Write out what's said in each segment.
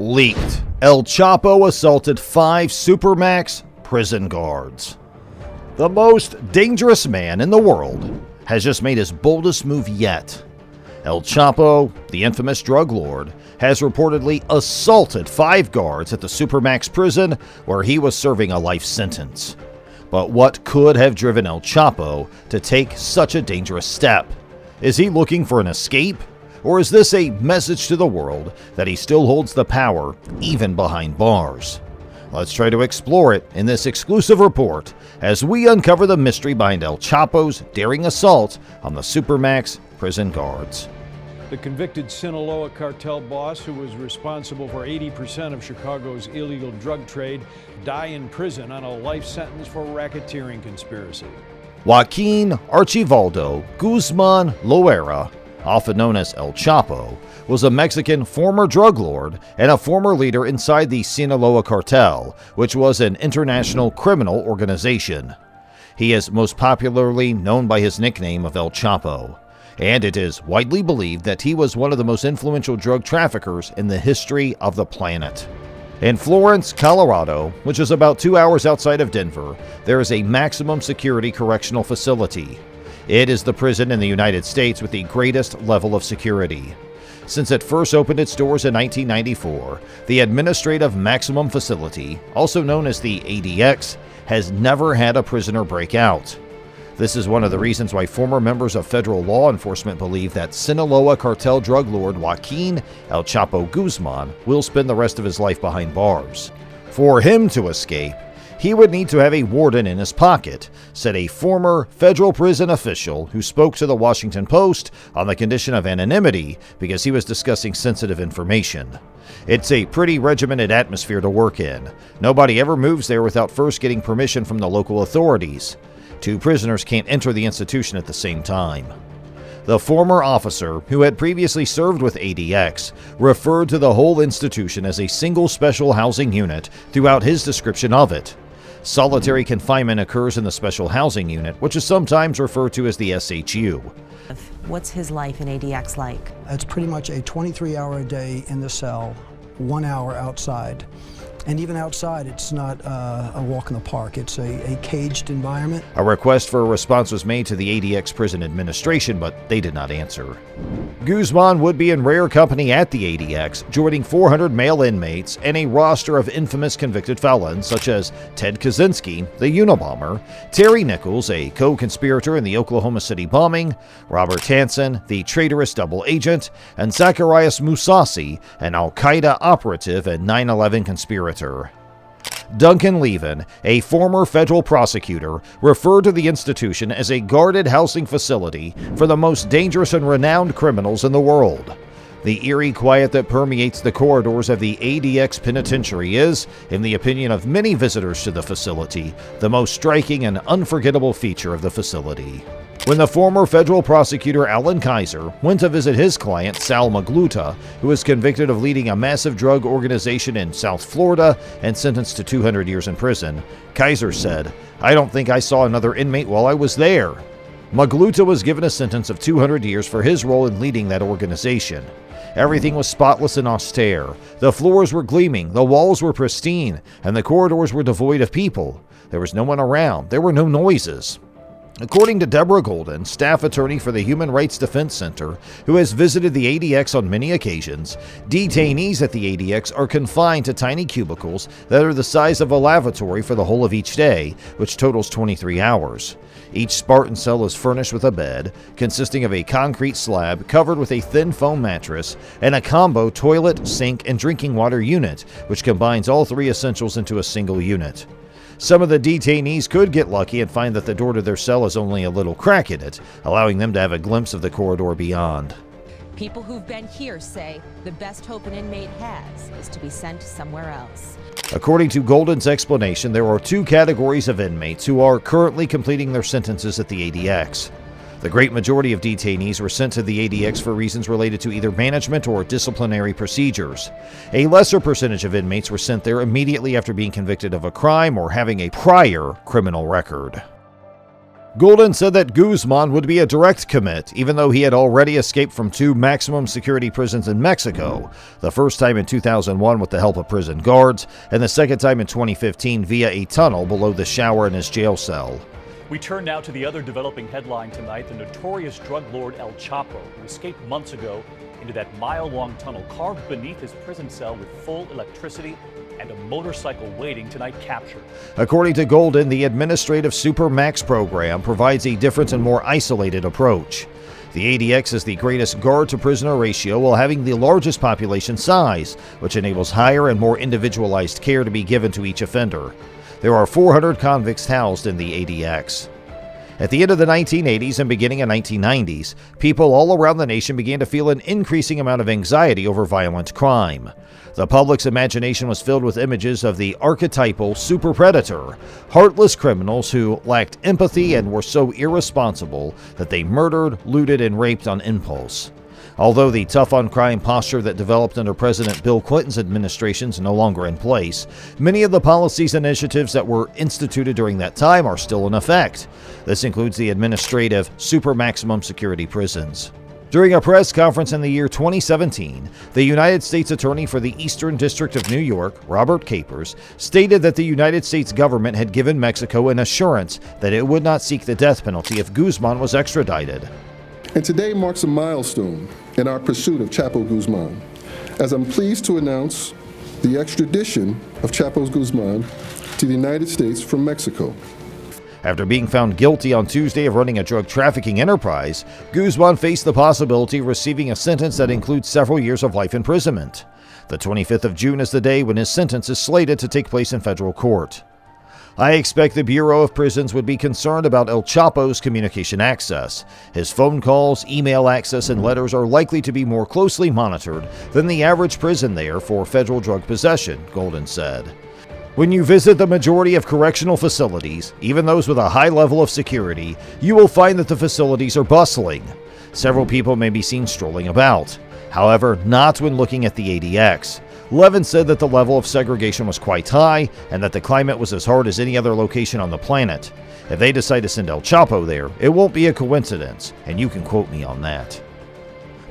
Leaked. El Chapo assaulted 5 Supermax prison guards. The most dangerous man in the world has just made his boldest move yet. El Chapo, the infamous drug lord, has reportedly assaulted 5 guards at the Supermax prison where he was serving a life sentence. But what could have driven El Chapo to take such a dangerous step? Is he looking for an escape? Or is this a message to the world that he still holds the power, even behind bars? Let's try to explore it in this exclusive report as we uncover the mystery behind El Chapo's daring assault on the Supermax prison guards. The convicted Sinaloa cartel boss, who was responsible for 80% of Chicago's illegal drug trade, die in prison on a life sentence for racketeering conspiracy. Joaquin Archivaldo Guzman Loera, often known as El Chapo, was a Mexican former drug lord and a former leader inside the Sinaloa Cartel, which was an international criminal organization. He is most popularly known by his nickname of El Chapo, and it is widely believed that he was one of the most influential drug traffickers in the history of the planet. In Florence, Colorado, which is about 2 hours outside of Denver, there is a maximum security correctional facility. It is the prison in the United States with the greatest level of security. Since it first opened its doors in 1994, the Administrative Maximum Facility, also known as the ADX, has never had a prisoner break out. This is one of the reasons why former members of federal law enforcement believe that Sinaloa cartel drug lord Joaquin El Chapo Guzman will spend the rest of his life behind bars. For him to escape, he would need to have a warden in his pocket, said a former federal prison official who spoke to the Washington Post on the condition of anonymity because he was discussing sensitive information. It's a pretty regimented atmosphere to work in. Nobody ever moves there without first getting permission from the local authorities. 2 prisoners can't enter the institution at the same time. The former officer, who had previously served with ADX, referred to the whole institution as a single special housing unit throughout his description of it. Solitary confinement occurs in the special housing unit, which is sometimes referred to as the SHU. What's his life in ADX like? It's pretty much a 23-hour a day in the cell, 1 hour outside. And even outside, it's not a walk in the park. It's a caged environment. A request for a response was made to the ADX prison administration, but they did not answer. Guzman would be in rare company at the ADX, joining 400 male inmates and a roster of infamous convicted felons such as Ted Kaczynski, the Unabomber, Terry Nichols, a co-conspirator in the Oklahoma City bombing, Robert Hansen, the traitorous double agent, and Zacharias Mousasi, an al-Qaeda operative and 9/11 conspirator. Duncan Levin, a former federal prosecutor, referred to the institution as a guarded housing facility for the most dangerous and renowned criminals in the world. The eerie quiet that permeates the corridors of the ADX penitentiary is, in the opinion of many visitors to the facility, the most striking and unforgettable feature of the facility. When the former federal prosecutor Alan Kaiser went to visit his client Sal Magluta, who was convicted of leading a massive drug organization in South Florida and sentenced to 200 years in prison, Kaiser said, "I don't think I saw another inmate while I was there." Magluta was given a sentence of 200 years for his role in leading that organization. Everything was spotless and austere. The floors were gleaming, the walls were pristine, and the corridors were devoid of people. There was no one around. There were no noises. According to Deborah Golden, staff attorney for the Human Rights Defense Center, who has visited the ADX on many occasions, detainees at the ADX are confined to tiny cubicles that are the size of a lavatory for the whole of each day, which totals 23 hours. Each Spartan cell is furnished with a bed, consisting of a concrete slab covered with a thin foam mattress, and a combo toilet, sink, and drinking water unit, which combines all 3 essentials into a single unit. Some of the detainees could get lucky and find that the door to their cell has only a little crack in it, allowing them to have a glimpse of the corridor beyond. People who've been here say the best hope an inmate has is to be sent somewhere else. According to Golden's explanation, there are 2 categories of inmates who are currently completing their sentences at the ADX. The great majority of detainees were sent to the ADX for reasons related to either management or disciplinary procedures. A lesser percentage of inmates were sent there immediately after being convicted of a crime or having a prior criminal record. Golden said that Guzman would be a direct commit, even though he had already escaped from 2 maximum security prisons in Mexico, the first time in 2001 with the help of prison guards, and the second time in 2015 via a tunnel below the shower in his jail cell. We turn now to the other developing headline tonight, the notorious drug lord El Chapo, who escaped months ago into that mile-long tunnel carved beneath his prison cell with full electricity and a motorcycle waiting tonight captured. According to Golden, the administrative Supermax program provides a different and more isolated approach. The ADX is the greatest guard-to-prisoner ratio while having the largest population size, which enables higher and more individualized care to be given to each offender. There are 400 convicts housed in the ADX. At the end of the 1980s and beginning of 1990s, people all around the nation began to feel an increasing amount of anxiety over violent crime. The public's imagination was filled with images of the archetypal super predator, heartless criminals who lacked empathy and were so irresponsible that they murdered, looted, and raped on impulse. Although the tough-on-crime posture that developed under President Bill Clinton's administration is no longer in place, many of the policies and initiatives that were instituted during that time are still in effect. This includes the administrative super maximum security prisons. During a press conference in the year 2017, the United States Attorney for the Eastern District of New York, Robert Capers, stated that the United States government had given Mexico an assurance that it would not seek the death penalty if Guzman was extradited. And today marks a milestone in our pursuit of Chapo Guzman, as I'm pleased to announce the extradition of Chapo Guzman to the United States from Mexico. After being found guilty on Tuesday of running a drug trafficking enterprise, Guzman faced the possibility of receiving a sentence that includes several years of life imprisonment. The 25th of June is the day when his sentence is slated to take place in federal court. I expect the Bureau of Prisons would be concerned about El Chapo's communication access. His phone calls, email access, and letters are likely to be more closely monitored than the average prison there for federal drug possession, Golden said. When you visit the majority of correctional facilities, even those with a high level of security, you will find that the facilities are bustling. Several people may be seen strolling about. However, not when looking at the ADX. Levin said that the level of segregation was quite high and that the climate was as hard as any other location on the planet. If they decide to send El Chapo there, it won't be a coincidence, and you can quote me on that.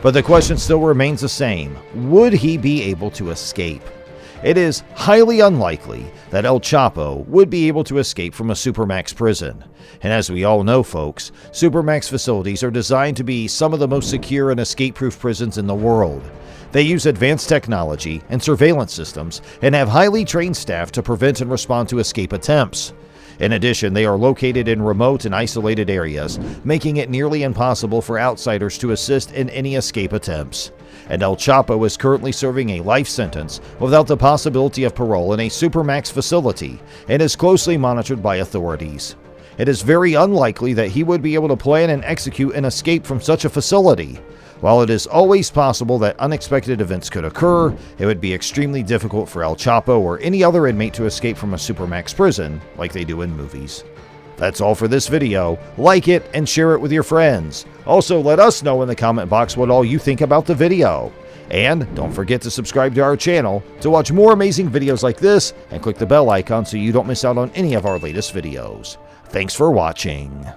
But the question still remains the same. Would he be able to escape? It is highly unlikely that El Chapo would be able to escape from a Supermax prison. And as we all know, folks, Supermax facilities are designed to be some of the most secure and escape-proof prisons in the world. They use advanced technology and surveillance systems and have highly trained staff to prevent and respond to escape attempts. In addition, they are located in remote and isolated areas, making it nearly impossible for outsiders to assist in any escape attempts. And El Chapo is currently serving a life sentence without the possibility of parole in a Supermax facility and is closely monitored by authorities. It is very unlikely that he would be able to plan and execute an escape from such a facility. While it is always possible that unexpected events could occur, it would be extremely difficult for El Chapo or any other inmate to escape from a Supermax prison like they do in movies. That's all for this video. Like it and share it with your friends. Also, let us know in the comment box what all you think about the video. And don't forget to subscribe to our channel to watch more amazing videos like this and click the bell icon so you don't miss out on any of our latest videos. Thanks for watching.